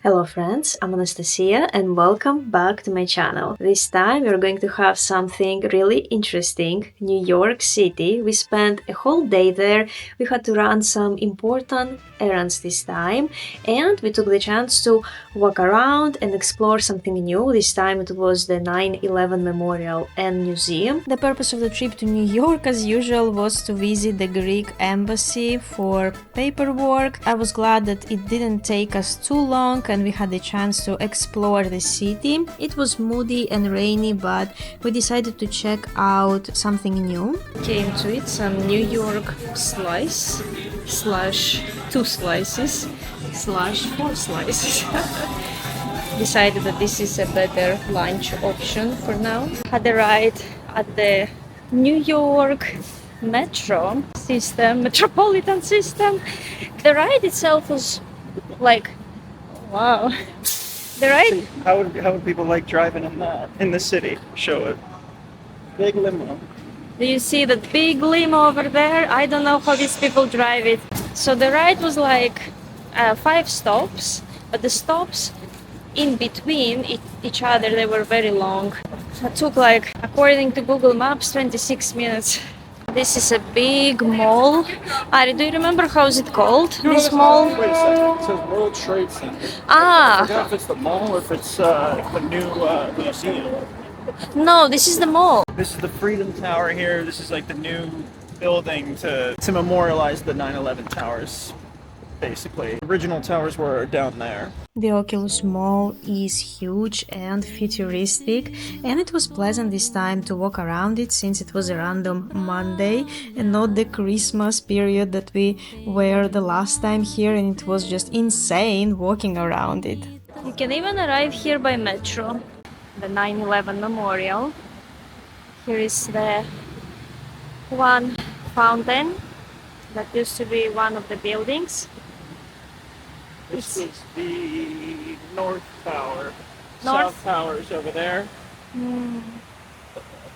Hello friends, I'm Anastasia and welcome back to my channel. This time we're going to have something really interesting. New York City. We spent a whole day there. We had to run some important errands this time and we took the chance to walk around and explore something new. This time it was the 9/11 Memorial and Museum. The purpose of the trip to New York as usual was to visit the Greek embassy for paperwork. I was glad that it didn't take us too long and we had the chance to explore the city. It was moody and rainy, but we decided to check out something new. Came to eat some New York slice slash 2 slices slash 4 slices. Decided that this is a better lunch option for now. Had a ride at the New York metro system, metropolitan system. The ride itself was like, wow. The ride. How would people like driving in the city? Show it. Big limo. Do you see that big limo over there? I don't know how these people drive it. So the ride was like 5 stops, but the stops in between each other, they were very long. It took like, according to Google Maps, 26 minutes. This is a big mall. Ari, do you remember how is it called? This mall? Wait a second. It says World Trade Center. I forgot if it's the mall or if it's the new museum. No, this is the mall. This is the Freedom Tower here. This is like the new building to memorialize the 9/11 towers. Basically, original towers were down there. The Oculus Mall is huge and futuristic, and it was pleasant this time to walk around it since it was a random Monday and not the Christmas period that we were the last time here, and it was just insane walking around it. You can even arrive here by metro. The 9/11 Memorial. Here is the one fountain that used to be one of the buildings. This is the North Tower. North? South Tower is over there.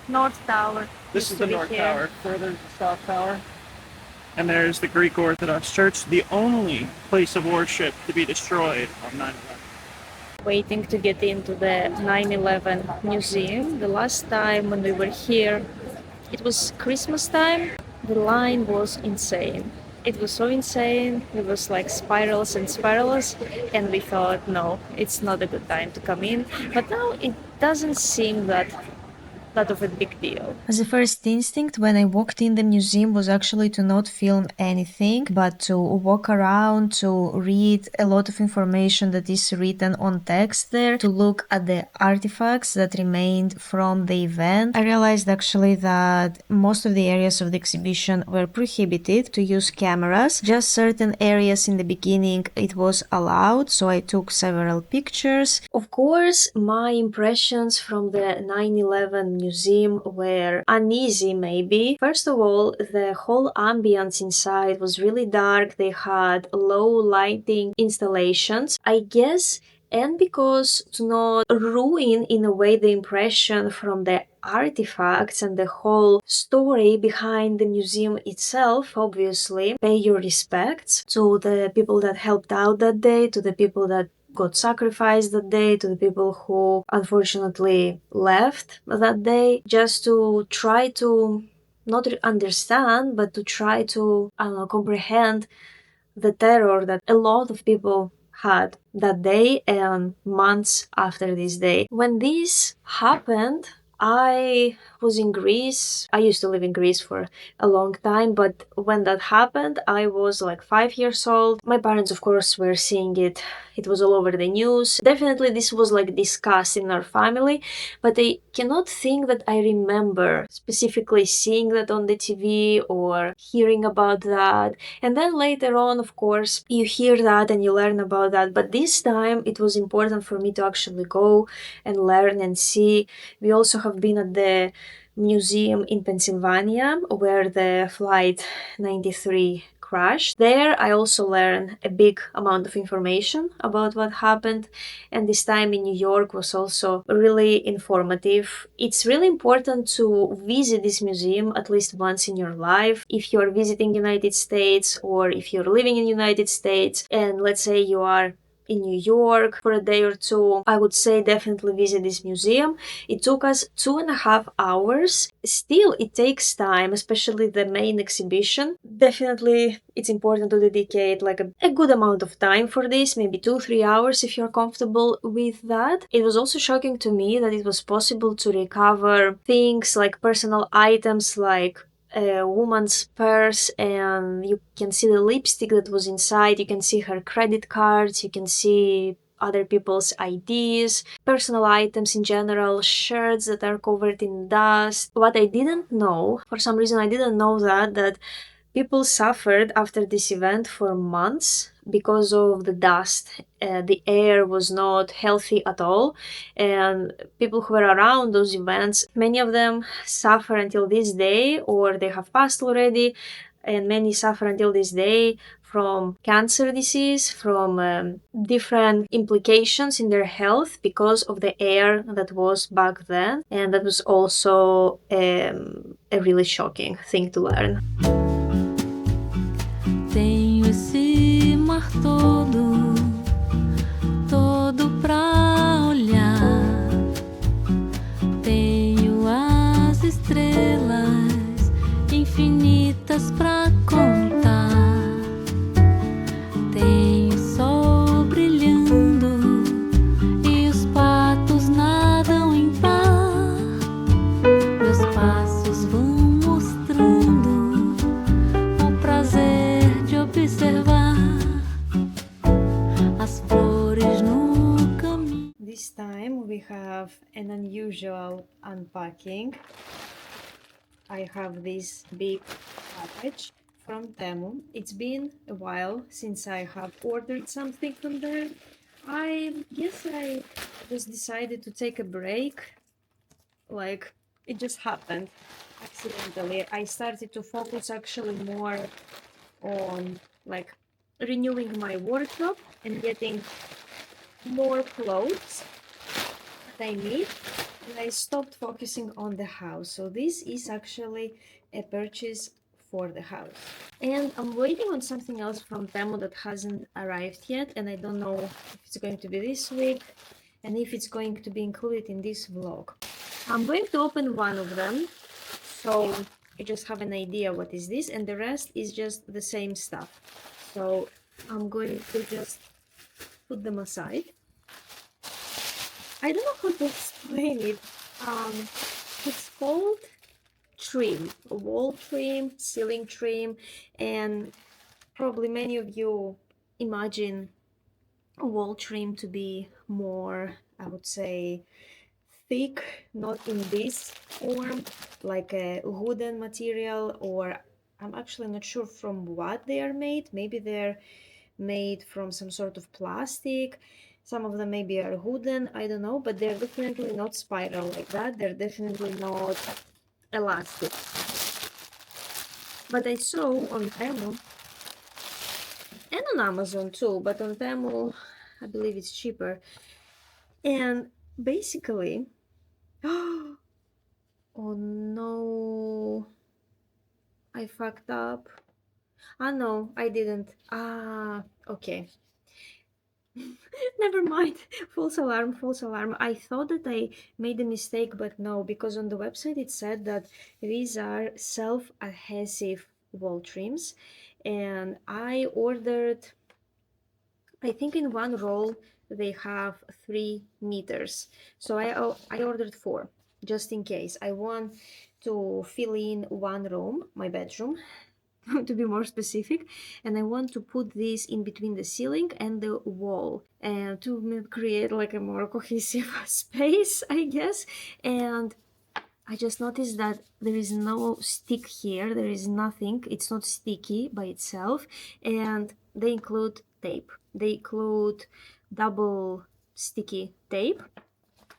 North Tower. This is the North Tower. Further, the South Tower. And there's the Greek Orthodox Church, the only place of worship to be destroyed on 9/11. Waiting to get into the 9/11 museum. The last time when we were here, it was Christmas time. The line was insane. It was so insane. It was like spirals and spirals, and we thought, no, it's not a good time to come in. But now it doesn't seem that of a big deal. As a first instinct, when I walked in the museum was actually to not film anything, but to walk around, to read a lot of information that is written on text there, to look at the artifacts that remained from the event. I realized actually that most of the areas of the exhibition were prohibited to use cameras. Just certain areas in the beginning it was allowed, so I took several pictures. Of course, my impressions from the 9/11 museum were uneasy maybe. First of all, the whole ambience inside was really dark. They had low lighting installations, I guess, and because to not ruin in a way the impression from the artifacts and the whole story behind the museum itself, obviously pay your respects to the people that helped out that day, to the people that got sacrificed that day, to the people who unfortunately left that day, just to try to not understand, but to try to, I don't know, comprehend the terror that a lot of people had that day and months after this day. When this happened, I was in Greece. I used to live in Greece for a long time, but when that happened, I was like 5 years old. My parents, of course, were seeing it. It was all over the news. Definitely this was like discussed in our family, but I cannot think that I remember specifically seeing that on the TV or hearing about that. And then later on, of course, you hear that and you learn about that. But this time it was important for me to actually go and learn and see. We also have been at the museum in Pennsylvania where the flight 93 crashed. There I also learned a big amount of information about what happened, and this time in New York was also really informative. It's really important to visit this museum at least once in your life. If you're visiting United States or if you're living in United States and let's say you are in New York for a day or two, I would say definitely visit this museum. It took us 2.5 hours. Still, it takes time, especially the main exhibition. Definitely, it's important to dedicate like a good amount of time for this, maybe 2-3 hours if you're comfortable with that. It was also shocking to me that it was possible to recover things like personal items like a woman's purse, and you can see the lipstick that was inside, you can see her credit cards, you can see other people's IDs, personal items in general, shirts that are covered in dust. What I didn't know, for some reason I didn't know that people suffered after this event for months because of the dust. The air was not healthy at all, and people who were around those events, many of them suffer until this day, or they have passed already, and many suffer until this day from cancer disease, from different implications in their health because of the air that was back then. And that was also a really shocking thing to learn. Tenho esse mar todo, todo pra olhar. Tenho as estrelas infinitas pra contar. Tenho o sol brilhando e os patos nadam em par. Meus passos vão mostrando o prazer de observar as flores no caminho. This time we have an unusual unpacking. I have this big package from Temu. It's been a while since I have ordered something from there. I guess I just decided to take a break. Like, it just happened accidentally. I started to focus actually more on like renewing my wardrobe and getting more clothes that I need, and I stopped focusing on the house. So this is actually a purchase for the house, and I'm waiting on something else from Temu that hasn't arrived yet, and I don't know if it's going to be this week and if it's going to be included in this vlog. I'm going to open one of them so you just have an idea what is this, and the rest is just the same stuff. So I'm going to just put them aside. I don't know how to explain it. It's called trim, wall trim, ceiling trim, and probably many of you imagine wall trim to be more, I would say, thick, not in this form, like a wooden material, or I'm actually not sure from what they are made. Maybe they're made from some sort of plastic. Some of them maybe are wooden, I don't know, but they're definitely not spiral like that. They're definitely not elastic. But I saw on Temu and on Amazon too, but on Temu I believe it's cheaper. And basically, oh no, I fucked up. Ah no, I didn't. Ah, okay. Never mind. False alarm, false alarm. I thought that I made a mistake, but no, because on the website it said that these are self-adhesive wall trims, and I ordered, I think in one roll they have 3 meters. So I ordered 4 just in case. I want to fill in one room, my bedroom, to be more specific, and I want to put this in between the ceiling and the wall, and to create like a more cohesive space, I guess. And I just noticed that there is no stick here, there is nothing, it's not sticky by itself, and they include tape. They include double sticky tape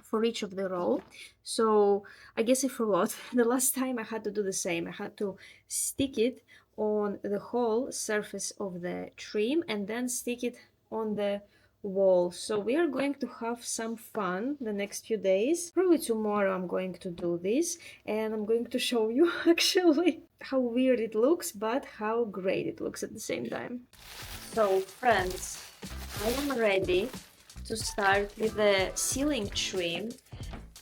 for each of the roll. So I guess I forgot. The last time I had to do the same. I had to stick it on the whole surface of the trim and then stick it on the walls. So we are going to have some fun the next few days. Probably tomorrow I'm going to do this, and I'm going to show you actually how weird it looks, but how great it looks at the same time. So friends, I am ready to start with the ceiling trim.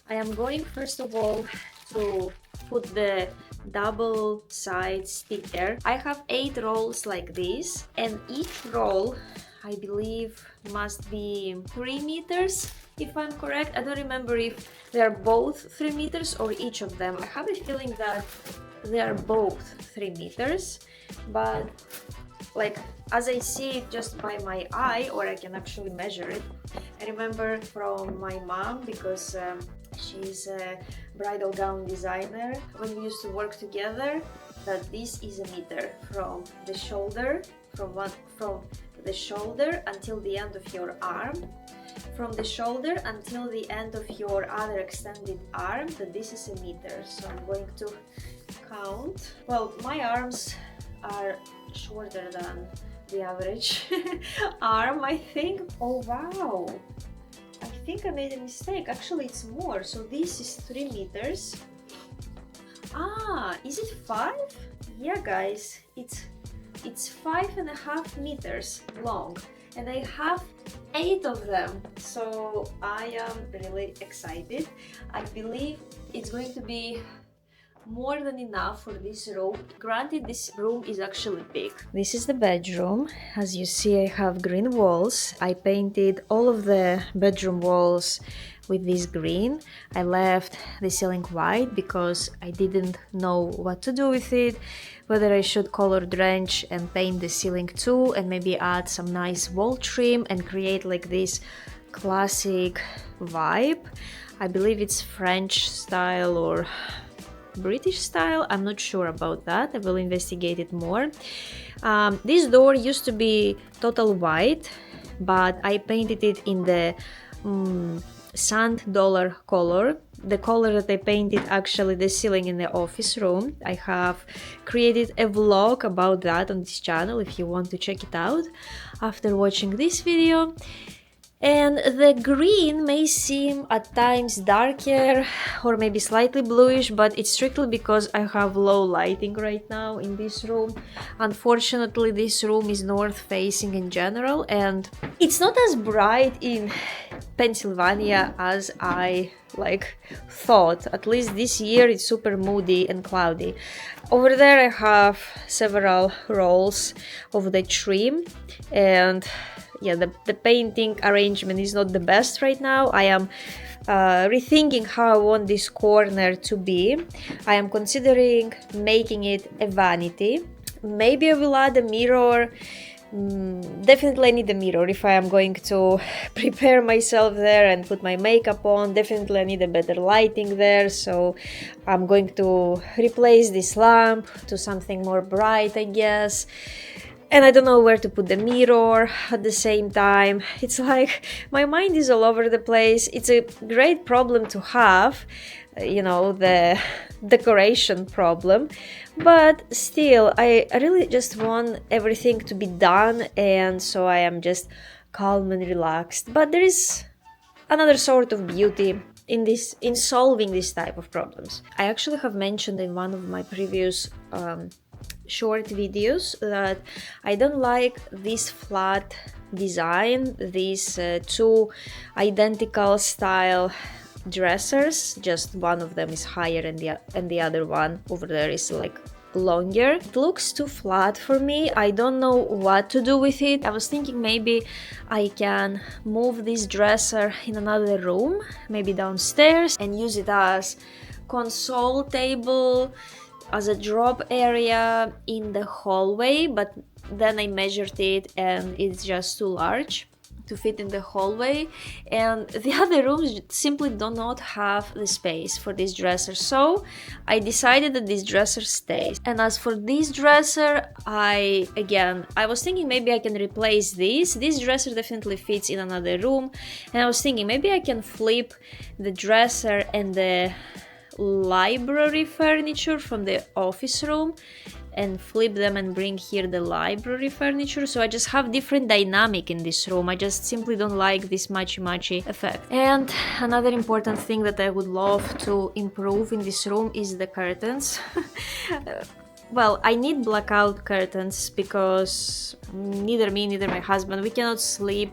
I am going first of all to put the double side sticker. I have 8 rolls like this, and each roll I believe must be 3 meters, if I'm correct. I don't remember if they are both 3 meters or each of them. I have a feeling that they are both 3 meters, but like as I see it just by my eye, or I can actually measure it. I remember from my mom, because she's a bridal gown designer, when we used to work together, that this is a meter from the shoulder, from the shoulder until the end of your arm, from the shoulder until the end of your other extended arm, that this is a meter. So I'm going to count. Well, my arms are shorter than the average arm, I think. Oh wow, I think I made a mistake. Actually it's more, so this is 3 meters. Ah, is it 5? Yeah guys, it's 5.5 meters long, and I have 8 of them, so I am really excited. I believe it's going to be more than enough for this room. Granted, this room is actually big. This is the bedroom. As you see, I have green walls. I painted all of the bedroom walls with this green. I left the ceiling white because I didn't know what to do with it, whether I should color drench and paint the ceiling too, and maybe add some nice wall trim and create like this classic vibe. I believe it's French style or British style, I'm not sure about that. I will investigate it more. This door used to be total white, but I painted it in the sand dollar color, the color that I painted actually the ceiling in the office room. I have created a vlog about that on this channel if you want to check it out after watching this video. And the green may seem at times darker or maybe slightly bluish, but it's strictly because I have low lighting right now in this room. Unfortunately, this room is north facing in general, and it's not as bright in Pennsylvania as I thought. At least this year it's super moody and cloudy. Over there I have several rolls of the trim, and yeah, the painting arrangement is not the best right now. I am rethinking how I want this corner to be. I am considering making it a vanity. Maybe I will add a mirror. Definitely I need a mirror if I am going to prepare myself there and put my makeup on. Definitely I need a better lighting there, so I'm going to replace this lamp to something more bright, I guess. And I don't know where to put the mirror at the same time. It's like my mind is all over the place. It's a great problem to have, you know, the decoration problem. But still, I really just want everything to be done, and so I am just calm and relaxed. But there is another sort of beauty in solving this type of problems. I actually have mentioned in one of my previous short videos that I don't like this flat design, these two identical style dressers. Just one of them is higher and the other one over there is like longer. It looks too flat for me. I don't know what to do with it. I was thinking maybe I can move this dresser in another room, maybe downstairs, and use it as console table, as a drop area in the hallway, but then I measured it and it's just too large to fit in the hallway, and the other rooms simply do not have the space for this dresser, so I decided that this dresser stays. And as for this dresser, I was thinking maybe I can replace this dresser definitely fits in another room, and I was thinking maybe I can flip the dresser and the library furniture from the office room and flip them and bring here the library furniture. So I just have different dynamic in this room. I just simply don't like this matchy effect. And another important thing that I would love to improve in this room is the curtains. Well, I need blackout curtains because neither me, neither my husband, we cannot sleep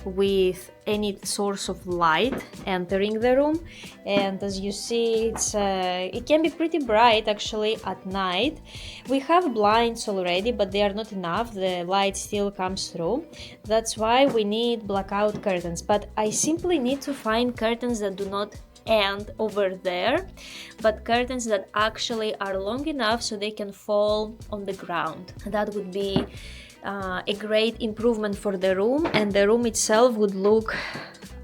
with any source of light entering the room. And as you see, it can be pretty bright actually at night. We have blinds already, but they are not enough. The light still comes through. That's why we need blackout curtains. But I simply need to find curtains that do not end over there, but curtains that actually are long enough so they can fall on the ground. That would be a great improvement for the room, and the room itself would look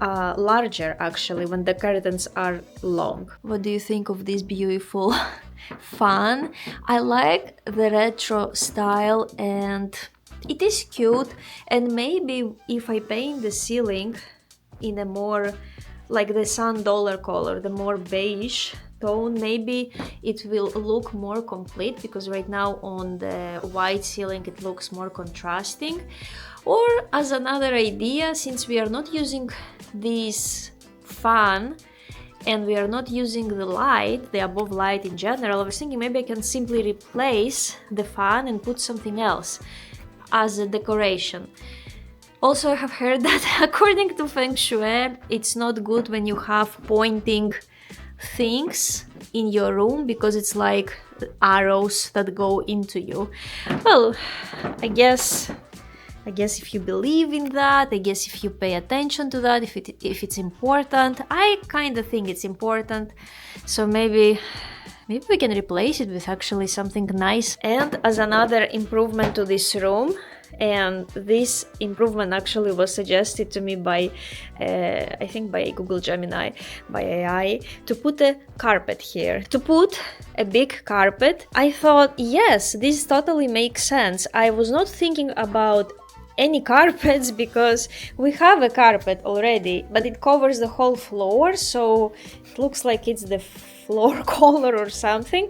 larger actually when the curtains are long. What do you think of this beautiful fan? I like the retro style and it is cute, and maybe if I paint the ceiling in a more like the sun dollar color, the more beige tone, maybe it will look more complete, because right now on the white ceiling it looks more contrasting. Or as another idea, since we are not using this fan and we are not using the light, the above light in general, I was thinking maybe I can simply replace the fan and put something else as a decoration. Also, I have heard that according to Feng Shui, it's not good when you have pointing things in your room, because it's like arrows that go into you. Well, I guess if you believe in that, I guess if you pay attention to that, if it's important, I kind of think it's important. So maybe we can replace it with actually something nice. And as another improvement to this room, and this improvement actually was suggested to me by I think by Google Gemini, by AI, to put a carpet here, to put a big carpet. I thought, yes, this totally makes sense. I was not thinking about any carpets because we have a carpet already, but it covers the whole floor, so it looks like it's the floor color or something.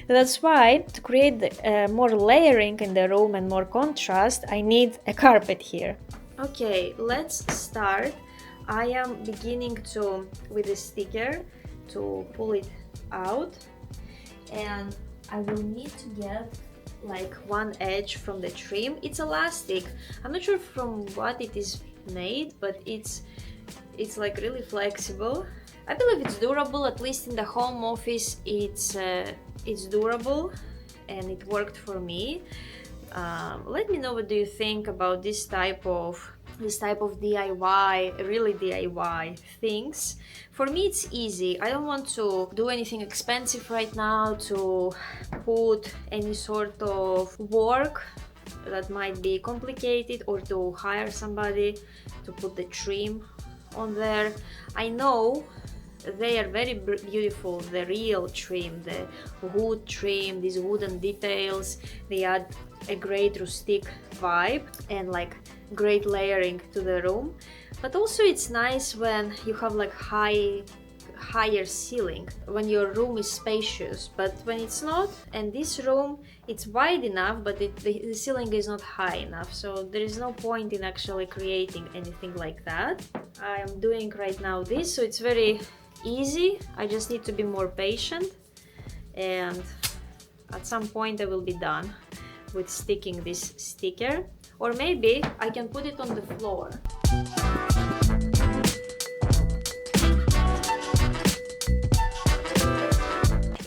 That's why, to create more layering in the room and more contrast, I need a carpet here. Okay, let's start. I am beginning with a sticker to pull it out, and I will need to get like one edge from the trim. It's elastic. I'm not sure from what it is made, but it's like really flexible. I believe it's durable. At least in the home office it's durable and it worked for me. Let me know what do you think about this type of DIY, really DIY things. For me it's easy. I don't want to do anything expensive right now, to put any sort of work that might be complicated, or to hire somebody to put the trim on there. I know they are very beautiful, the real trim, the wood trim, these wooden details, they add a great rustic vibe and like great layering to the room. But also it's nice when you have like higher ceiling, when your room is spacious. But when it's not, and this room, it's wide enough, but the ceiling is not high enough, so there is no point in actually creating anything like that. I am doing right now this, so it's very easy. I just need to be more patient, and at some point I will be done with sticking this sticker, or maybe I can put it on the floor.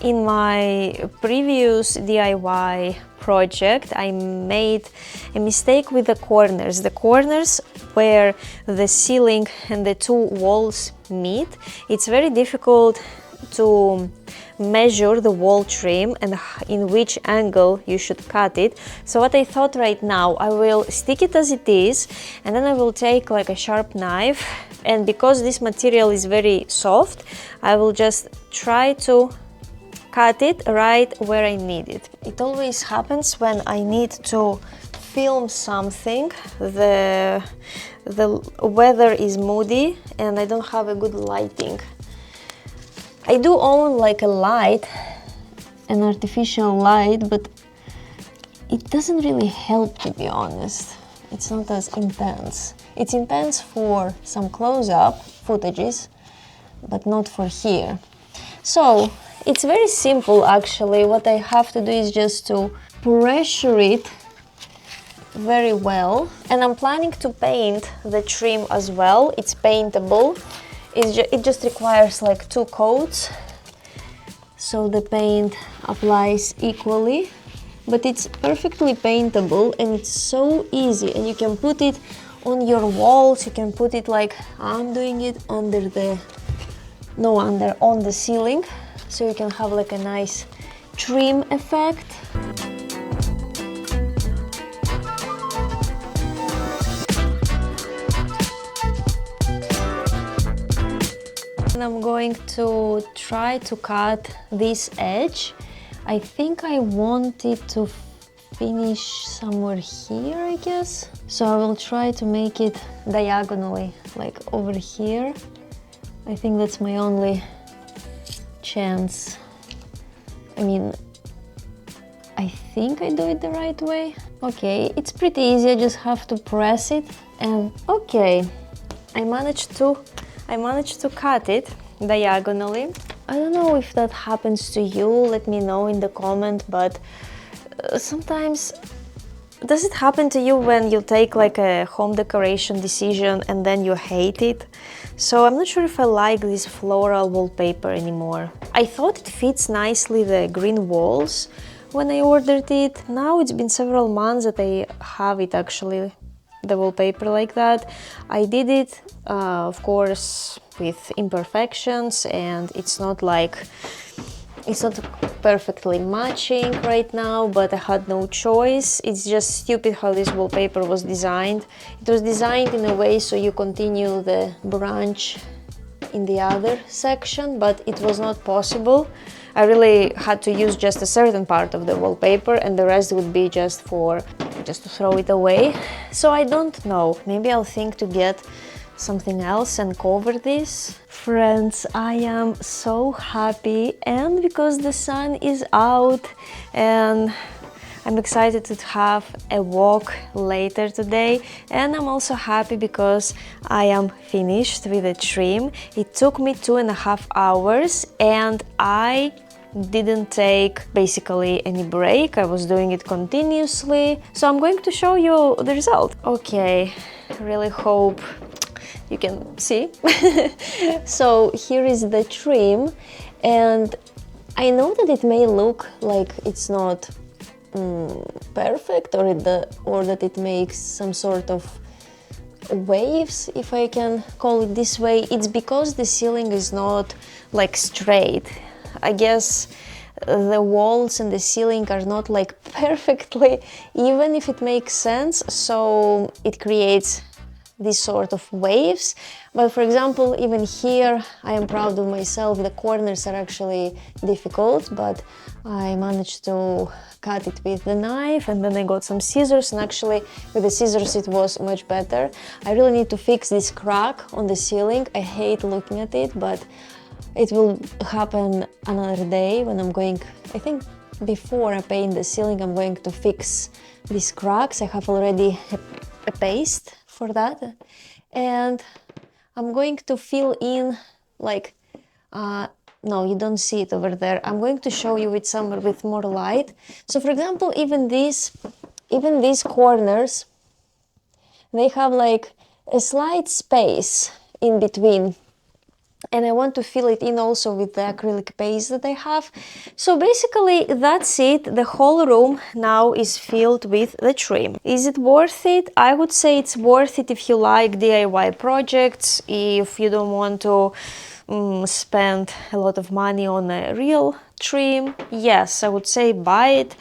In my previous DIY project, I made a mistake with the corners. The corners where the ceiling and the two walls meet, it's very difficult to measure the wall trim and in which angle you should cut it. So what I thought right now, I will stick it as it is, and then I will take like a sharp knife, and because this material is very soft, I will just try to cut it right where I need it. It always happens when I need to film something, the weather is moody and I don't have a good lighting. I do own like a light, an artificial light, but it doesn't really help, to be honest. It's not as intense. It's intense for some close-up footages, but not for here. So it's very simple actually. What I have to do is just to pressure it very well, and I'm planning to paint the trim as well. It's paintable. It just requires like 2 coats, so the paint applies equally, but it's perfectly paintable and it's so easy, and you can put it on your walls. You can put it like I'm doing it on the ceiling, so you can have like a nice trim effect. And I'm going to try to cut this edge. I think I want it to finish somewhere here, I guess. So I will try to make it diagonally, like over here. I think that's my only chance. I mean, I think I do it the right way. Okay, it's pretty easy. I just have to press it, and okay, I managed to cut it diagonally. I don't know if that happens to you, let me know in the comment, but sometimes, does it happen to you when you take like a home decoration decision and then you hate it? So I'm not sure if I like this floral wallpaper anymore. I thought it fits nicely the green walls when I ordered it. Now it's been several months that I have it actually, the wallpaper like that. I did it, of course, with imperfections, and it's not perfectly matching right now, but I had no choice. It's just stupid how this wallpaper was designed. It was designed in a way so you continue the branch in the other section, but it was not possible. I really had to use just a certain part of the wallpaper, and the rest would be just to throw it away. So I don't know, maybe I'll think to get something else and cover this. Friends, I am so happy, and because the sun is out, and I'm excited to have a walk later today, and I'm also happy because I am finished with the trim. It took me 2.5 hours, and I didn't take basically any break. I was doing it continuously, so I'm going to show you the result. Okay, really hope you can see. So here is the trim, and I know that it may look like it's not perfect, or that it makes some sort of waves, if I can call it this way. It's because the ceiling is not like straight. I guess the walls and the ceiling are not like perfectly even, if it makes sense, so it creates these sort of waves. But for example, even here, I am proud of myself. The corners are actually difficult, but I managed to cut it with the knife, and then I got some scissors, and actually with the scissors it was much better. I really need to fix this crack on the ceiling. I hate looking at it, but it will happen another day when I'm going, I think before I paint the ceiling, I'm going to fix these cracks. I have already a paste for that, and I'm going to fill in like, no, you don't see it over there. I'm going to show you with more light. So for example, even these corners, they have like a slight space in between, and I want to fill it in also with the acrylic base that I have. So basically that's it. The whole room now is filled with the trim. Is it worth it? I would say it's worth it if you like DIY projects, if you don't want to spend a lot of money on a real trim. Yes, I would say buy it,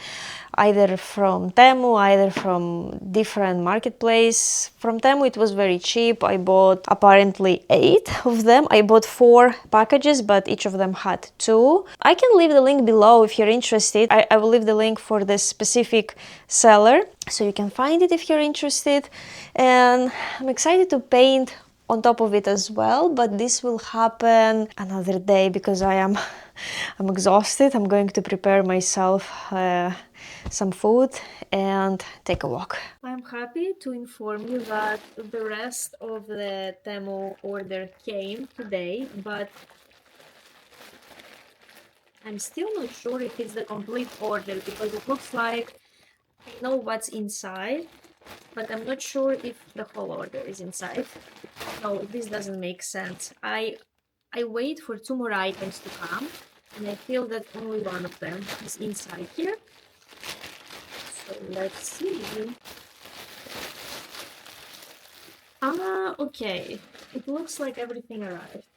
either from Temu, either from different marketplace. From Temu it was very cheap. I bought apparently 8 of them. I bought 4 packages, but each of them had 2. I can leave the link below if you're interested. I will leave the link for the specific seller, so you can find it if you're interested. And I'm excited to paint on top of it as well, but this will happen another day because I'm exhausted. I'm going to prepare myself some food and take a walk. I'm happy to inform you that the rest of the Temu order came today, but I'm still not sure if it's the complete order because it looks like I know what's inside, but I'm not sure if the whole order is inside. No, this doesn't make sense. I wait for 2 more items to come, and I feel that only one of them is inside here. So let's see. Ah, okay. It looks like everything arrived.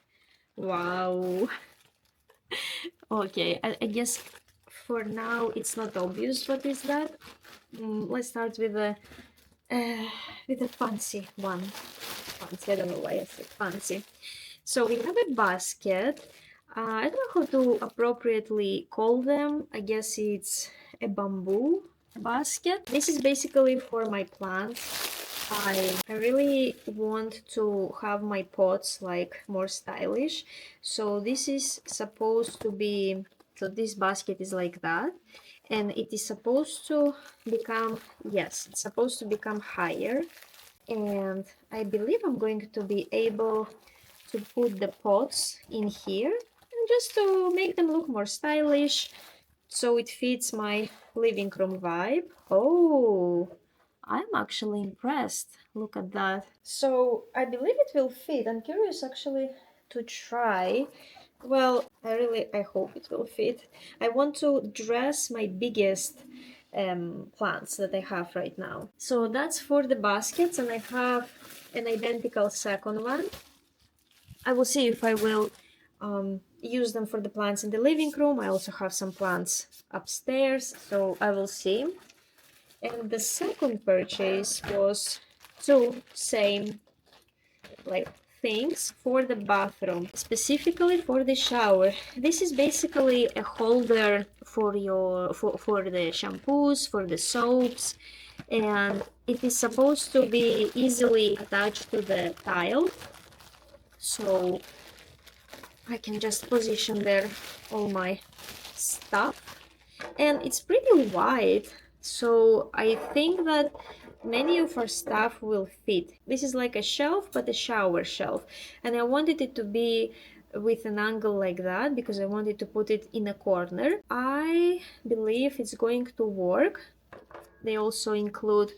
Wow. Okay, I guess for now it's not obvious what is that. Let's start with a fancy one. Fancy, I don't know why I said fancy. So we have a basket. I don't know how to appropriately call them. I guess it's a bamboo basket. This is basically for my plants. I really want to have my pots like more stylish. So this is supposed to be, so this basket is like that. And it is supposed to become, yes, it's supposed to become higher. And I believe I'm going to be able to put the pots in here and just to make them look more stylish so it fits my living room vibe. Oh, I'm actually impressed. Look at that. So I believe it will fit. I'm curious actually to try. Well, I hope it will fit. I want to dress my biggest plants that I have right now. So that's for the baskets, and I have an identical second one. I will see if I will use them for the plants in the living room. I also have some plants upstairs, so I will see. And the second purchase was two same like things for the bathroom, specifically for the shower. This is basically a holder for your for the shampoos, for the soaps, and it is supposed to be easily attached to the tile, so I can just position there all my stuff. And it's pretty wide, so I think that many of our stuff will fit. This is like a shelf, but a shower shelf, and I wanted it to be with an angle like that because I wanted to put it in a corner. I believe it's going to work. They also include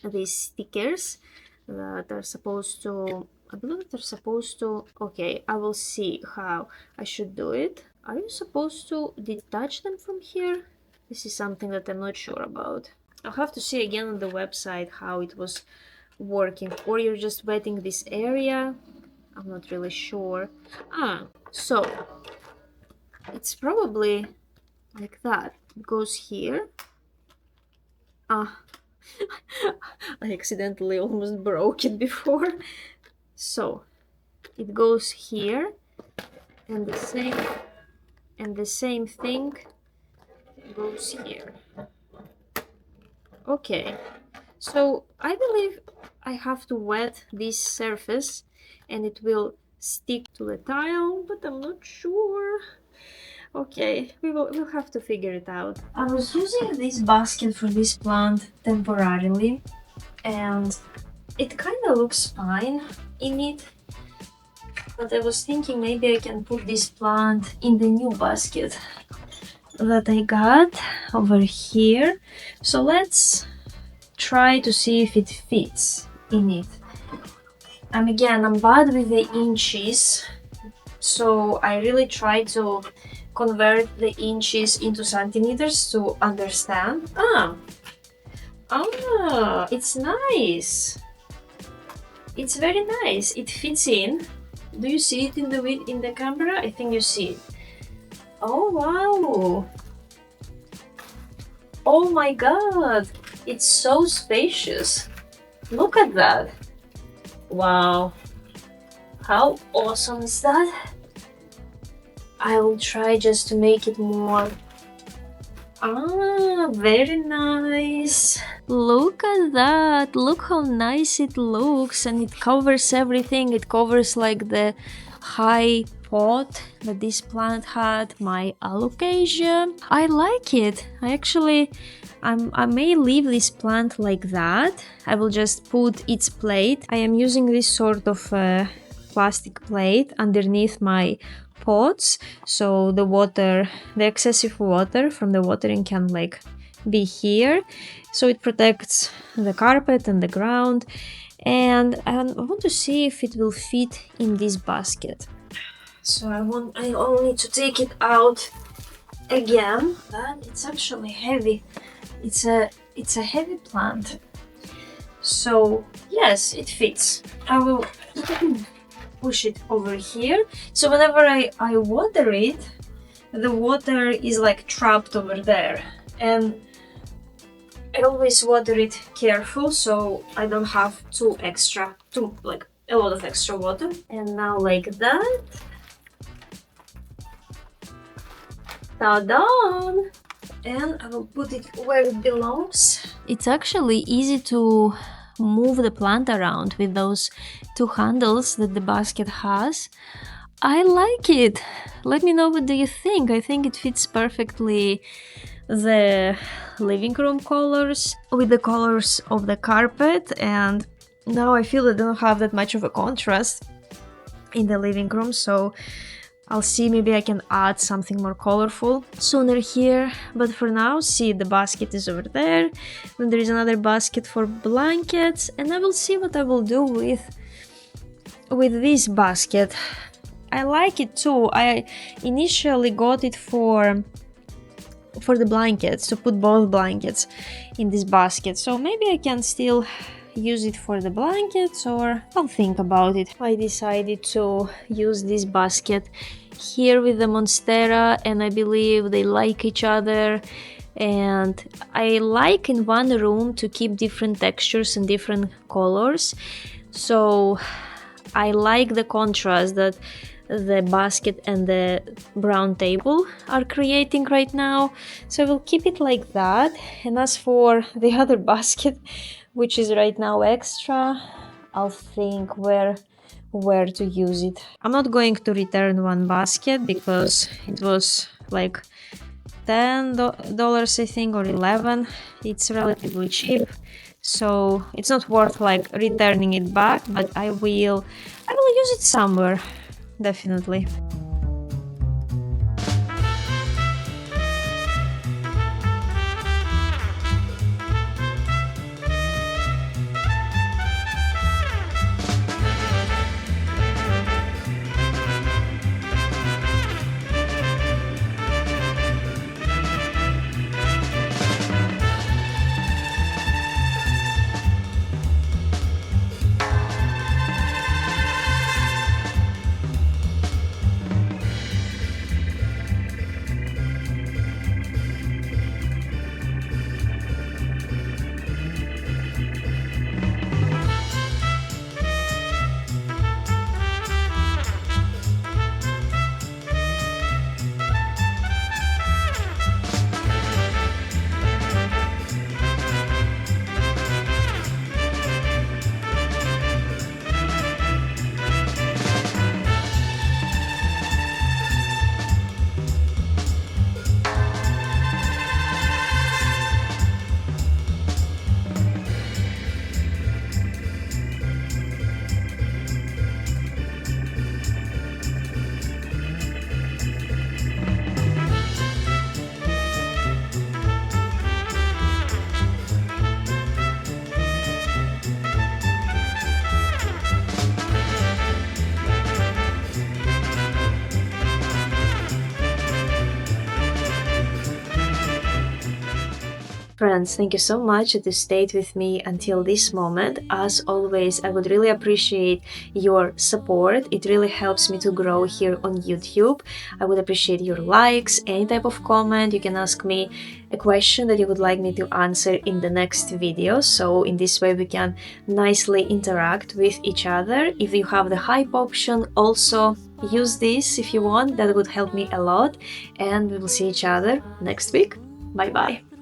these stickers that are supposed to, I believe they're supposed to, okay, I will see how I should do it. Are you supposed to detach them from here? This is something that I'm not sure about. I'll have to see again on the website how it was working. Or you're just wetting this area. I'm not really sure. So it's probably like that. It goes here. I accidentally almost broke it before. So it goes here, and the same thing goes here. Okay, so I believe I have to wet this surface and it will stick to the tile, but I'm not sure. Okay, we'll have to figure it out. I was using this basket for this plant temporarily, and it kind of looks fine in it, but I was thinking maybe I can put this plant in the new basket that I got over here. So let's try to see if it fits in it. I'm bad with the inches, so I really try to convert the inches into centimeters to understand. It's nice. It's very nice. It fits in. Do you see it in the camera? I think you see it. Oh wow! Oh my god! It's so spacious. Look at that. Wow. How awesome is that? I will try just to make it more. Very nice. Look at that! Look how nice it looks, and it covers everything. It covers like the high pot that this plant had, my alocasia. I like it. I may leave this plant like that. I will just put its plate. I am using this sort of plastic plate underneath my pots, so the excessive water from the watering can like be here, so it protects the carpet and the ground. And I want to see if it will fit in this basket. So I only need to take it out again. And it's actually heavy. It's a heavy plant. So yes, it fits. I will push it over here. So whenever I water it, the water is like trapped over there. And I always water it careful so I don't have like a lot of extra water. And now like that. Ta-da! And I will put it where it belongs. It's actually easy to move the plant around with those two handles that the basket has. I like it. Let me know what do you think. I think it fits perfectly the living room colors with the colors of the carpet, and now I feel I don't have that much of a contrast in the living room, so I'll see, maybe I can add something more colorful sooner here. But for now, see, the basket is over there, then there is another basket for blankets, and I will see what I will do with this basket. I like it too. I initially got it for the blankets, to put both blankets in this basket, so maybe I can still use it for the blankets, or I'll think about it. I decided to use this basket here with the monstera, and I believe they like each other, and I like in one room to keep different textures and different colors, so I like the contrast that the basket and the brown table are creating right now, so I will keep it like that. And as for the other basket, which is right now extra, I'll think where to use it. I'm not going to return one basket because it was like $10 I think, or 11. It's relatively cheap, so it's not worth like returning it back, but I will use it somewhere, definitely. Friends, thank you so much that you stayed with me until this moment. As always, I would really appreciate your support. It really helps me to grow here on YouTube. I would appreciate your likes, any type of comment. You can ask me a question that you would like me to answer in the next video. So in this way we can nicely interact with each other. If you have the hype option, also use this if you want. That would help me a lot. And we will see each other next week. Bye bye.